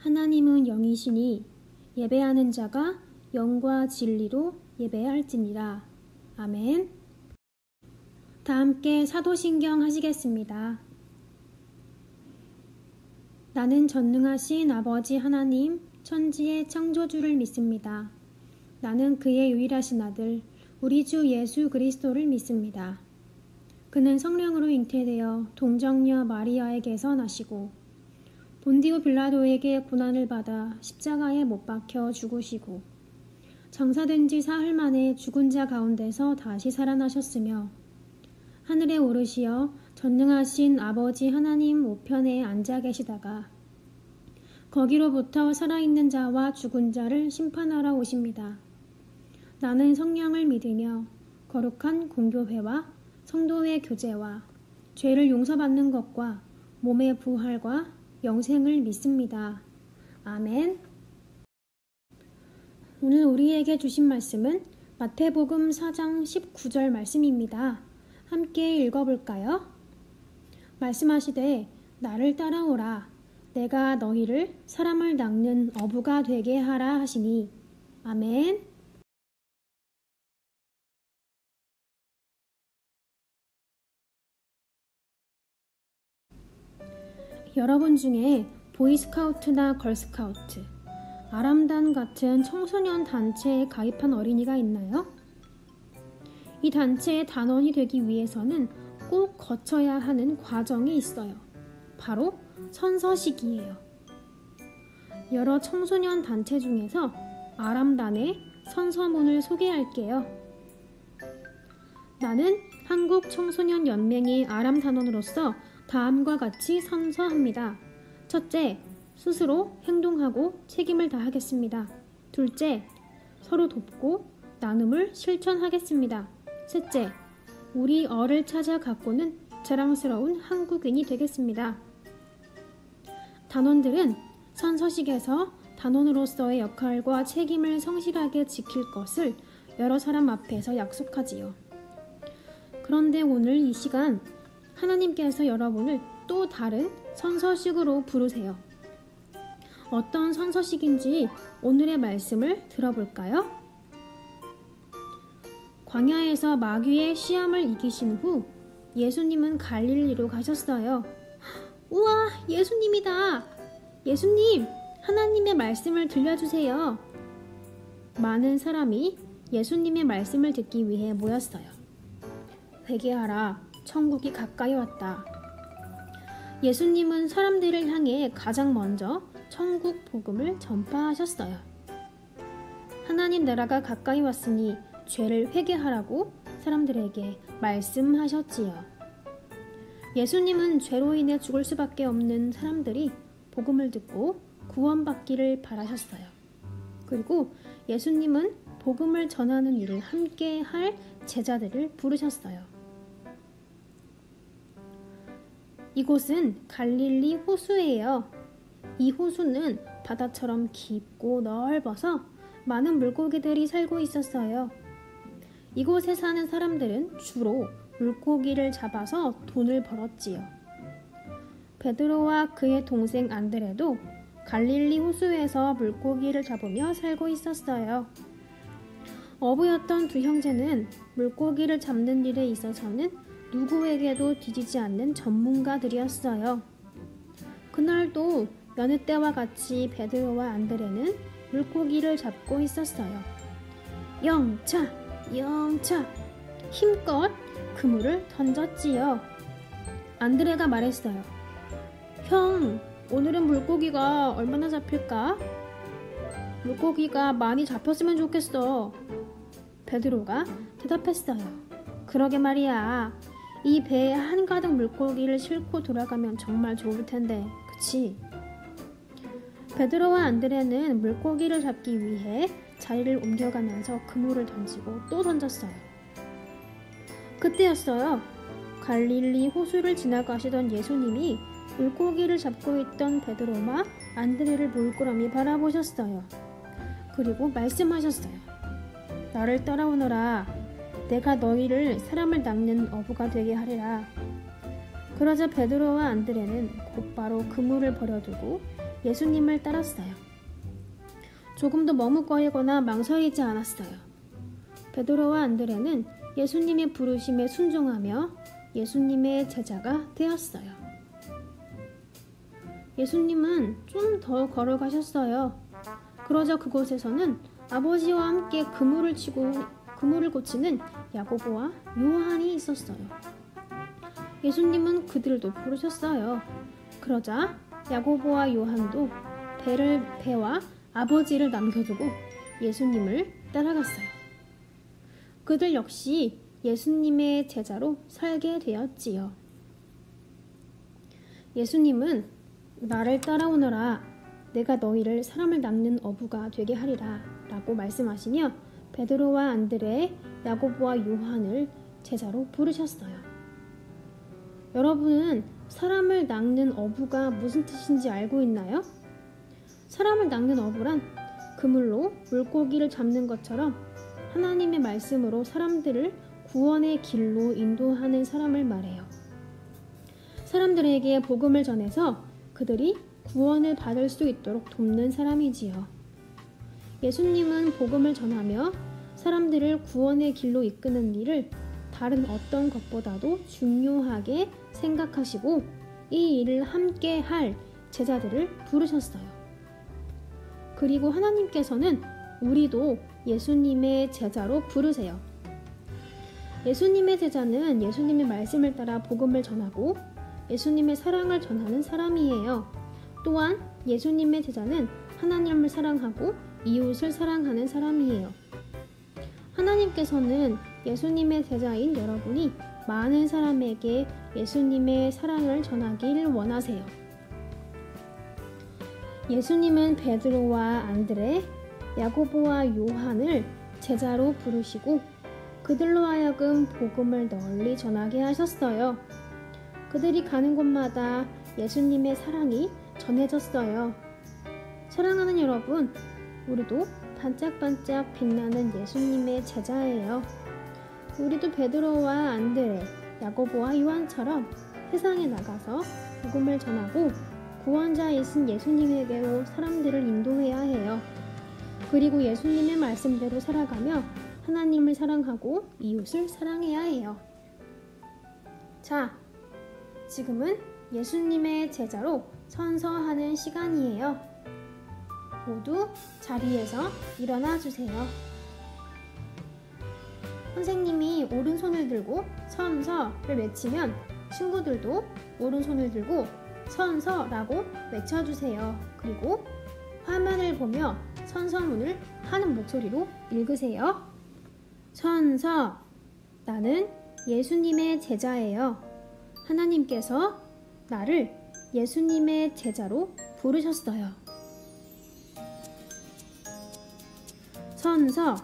하나님은 영이시니 예배하는 자가 영과 진리로 예배할지니라. 아멘. 다 함께 사도신경 하시겠습니다. 나는 전능하신 아버지 하나님 천지의 창조주를 믿습니다. 나는 그의 유일하신 아들 우리 주 예수 그리스도를 믿습니다. 그는 성령으로 잉태되어 동정녀 마리아에게서 나시고 본디오 빌라도에게 고난을 받아 십자가에 못 박혀 죽으시고 장사된 지 사흘 만에 죽은 자 가운데서 다시 살아나셨으며 하늘에 오르시어 전능하신 아버지 하나님 우편에 앉아 계시다가 거기로부터 살아있는 자와 죽은 자를 심판하러 오십니다. 나는 성령을 믿으며 거룩한 공교회와 성도의 교제와 죄를 용서받는 것과 몸의 부활과 영생을 믿습니다. 아멘. 오늘 우리에게 주신 말씀은 마태복음 4장 19절 말씀입니다. 함께 읽어볼까요? 말씀하시되 나를 따라오라. 내가 너희를 사람을 낚는 어부가 되게 하라 하시니. 아멘. 여러분 중에 보이스카우트나 걸스카우트, 아람단 같은 청소년 단체에 가입한 어린이가 있나요? 이 단체의 단원이 되기 위해서는 꼭 거쳐야 하는 과정이 있어요. 바로 선서식이에요. 여러 청소년 단체 중에서 아람단의 선서문을 소개할게요. 나는 한국청소년연맹의 아람단원으로서 다음과 같이 선서합니다. 첫째, 스스로 행동하고 책임을 다하겠습니다. 둘째, 서로 돕고 나눔을 실천하겠습니다. 셋째, 우리 어를 찾아 가꾸는 자랑스러운 한국인이 되겠습니다. 단원들은 선서식에서 단원으로서의 역할과 책임을 성실하게 지킬 것을 여러 사람 앞에서 약속하지요. 그런데 오늘 이 시간 하나님께서 여러분을 또 다른 선서식으로 부르세요. 어떤 선서식인지 오늘의 말씀을 들어볼까요? 광야에서 마귀의 시험을 이기신 후 예수님은 갈릴리로 가셨어요. 우와, 예수님이다! 예수님, 하나님의 말씀을 들려주세요. 많은 사람이 예수님의 말씀을 듣기 위해 모였어요. 회개하라, 천국이 가까이 왔다. 예수님은 사람들을 향해 가장 먼저 천국 복음을 전파하셨어요. 하나님 나라가 가까이 왔으니 죄를 회개하라고 사람들에게 말씀하셨지요. 예수님은 죄로 인해 죽을 수밖에 없는 사람들이 복음을 듣고 구원받기를 바라셨어요. 그리고 예수님은 복음을 전하는 일을 함께 할 제자들을 부르셨어요. 이곳은 갈릴리 호수예요. 이 호수는 바다처럼 깊고 넓어서 많은 물고기들이 살고 있었어요. 이곳에 사는 사람들은 주로 물고기를 잡아서 돈을 벌었지요. 베드로와 그의 동생 안드레도 갈릴리 호수에서 물고기를 잡으며 살고 있었어요. 어부였던 두 형제는 물고기를 잡는 일에 있어서는 누구에게도 뒤지지 않는 전문가들이었어요. 그날도 여느 때와 같이 베드로와 안드레는 물고기를 잡고 있었어요. 영차, 영차! 힘껏 그물을 던졌지요. 안드레가 말했어요. 형, 오늘은 물고기가 얼마나 잡힐까? 물고기가 많이 잡혔으면 좋겠어. 베드로가 대답했어요. 그러게 말이야. 이 배에 한가득 물고기를 싣고 돌아가면 정말 좋을 텐데, 그치? 베드로와 안드레는 물고기를 잡기 위해 자리를 옮겨가면서 그물을 던지고 또 던졌어요. 그때였어요. 갈릴리 호수를 지나가시던 예수님이 물고기를 잡고 있던 베드로와 안드레를 물끄러미 바라보셨어요. 그리고 말씀하셨어요. 나를 따라오너라. 내가 너희를 사람을 낚는 어부가 되게 하리라. 그러자 베드로와 안드레는 곧바로 그물을 버려두고 예수님을 따랐어요. 조금도 머뭇거리거나 망설이지 않았어요. 베드로와 안드레는 예수님의 부르심에 순종하며 예수님의 제자가 되었어요. 예수님은 좀 더 걸어가셨어요. 그러자 그곳에서는 아버지와 함께 그물을 고치는 야고보와 요한이 있었어요. 예수님은 그들도 부르셨어요. 그러자 야고보와 요한도 배와 아버지를 남겨두고 예수님을 따라갔어요. 그들 역시 예수님의 제자로 살게 되었지요. 예수님은 나를 따라오너라. 내가 너희를 사람을 낚는 어부가 되게 하리라 라고 말씀하시며 베드로와 안드레, 야고보와 요한을 제자로 부르셨어요. 여러분은 사람을 낚는 어부가 무슨 뜻인지 알고 있나요? 사람을 낚는 어부란 그물로 물고기를 잡는 것처럼 하나님의 말씀으로 사람들을 구원의 길로 인도하는 사람을 말해요. 사람들에게 복음을 전해서 그들이 구원을 받을 수 있도록 돕는 사람이지요. 예수님은 복음을 전하며 사람들을 구원의 길로 이끄는 일을 다른 어떤 것보다도 중요하게 생각하시고 이 일을 함께 할 제자들을 부르셨어요. 그리고 하나님께서는 우리도 예수님의 제자로 부르세요. 예수님의 제자는 예수님의 말씀을 따라 복음을 전하고 예수님의 사랑을 전하는 사람이에요. 또한 예수님의 제자는 하나님을 사랑하고 이웃을 사랑하는 사람이에요. 하나님께서는 예수님의 제자인 여러분이 많은 사람에게 예수님의 사랑을 전하길 원하세요. 예수님은 베드로와 안드레, 야고보와 요한을 제자로 부르시고 그들로 하여금 복음을 널리 전하게 하셨어요. 그들이 가는 곳마다 예수님의 사랑이 전해졌어요. 사랑하는 여러분, 우리도 반짝반짝 빛나는 예수님의 제자예요. 우리도 베드로와 안드레, 야고보와 요한처럼 세상에 나가서 복음을 전하고 구원자이신 예수님에게로 사람들을 인도해야 해요. 그리고 예수님의 말씀대로 살아가며 하나님을 사랑하고 이웃을 사랑해야 해요. 자, 지금은 예수님의 제자로 선서하는 시간이에요. 모두 자리에서 일어나 주세요. 선생님이 오른손을 들고 선서를 외치면 친구들도 오른손을 들고 선서라고 외쳐주세요. 그리고 화면을 보며 선서문을 하는 목소리로 읽으세요. 선서, 나는 예수님의 제자예요. 하나님께서 나를 예수님의 제자로 부르셨어요. 선서,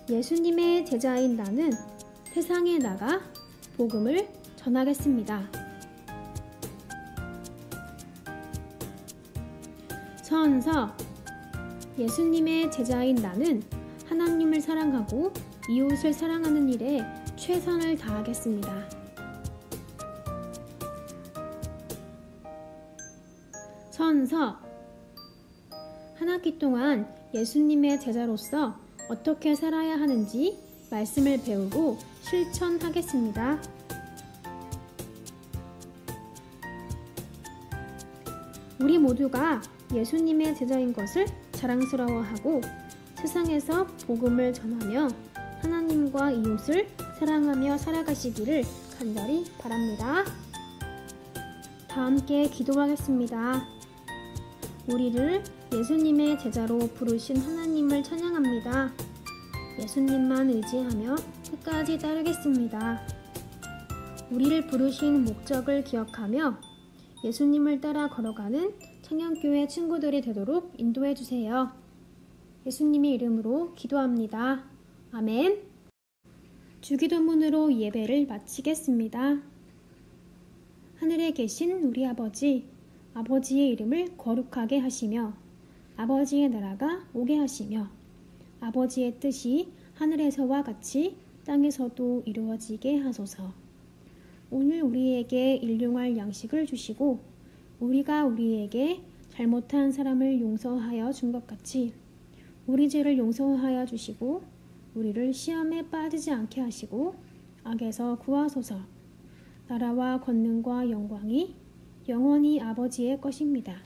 예수님의 제자인 나는 세상에 나가 복음을 전하겠습니다. 선서, 예수님의 제자인 나는 하나님을 사랑하고 이웃을 사랑하는 일에 최선을 다하겠습니다. 선서, 한 학기 동안 예수님의 제자로서 어떻게 살아야 하는지 말씀을 배우고 실천하겠습니다. 우리 모두가 예수님의 제자인 것을 자랑스러워하고 세상에서 복음을 전하며 하나님과 이웃을 사랑하며 살아가시기를 간절히 바랍니다. 다 함께 기도하겠습니다. 우리를 예수님의 제자로 부르신 하나님을 찬양합니다. 예수님만 의지하며 끝까지 따르겠습니다. 우리를 부르신 목적을 기억하며 예수님을 따라 걸어가는 청년교회 친구들이 되도록 인도해 주세요. 예수님의 이름으로 기도합니다. 아멘. 주기도문으로 예배를 마치겠습니다. 하늘에 계신 우리 아버지, 아버지의 이름을 거룩하게 하시며 아버지의 나라가 오게 하시며 아버지의 뜻이 하늘에서와 같이 땅에서도 이루어지게 하소서. 오늘 우리에게 일용할 양식을 주시고 우리가 우리에게 잘못한 사람을 용서하여 준 것 같이 우리 죄를 용서하여 주시고 우리를 시험에 빠지지 않게 하시고 악에서 구하소서. 나라와 권능과 영광이 영원히 아버지의 것입니다.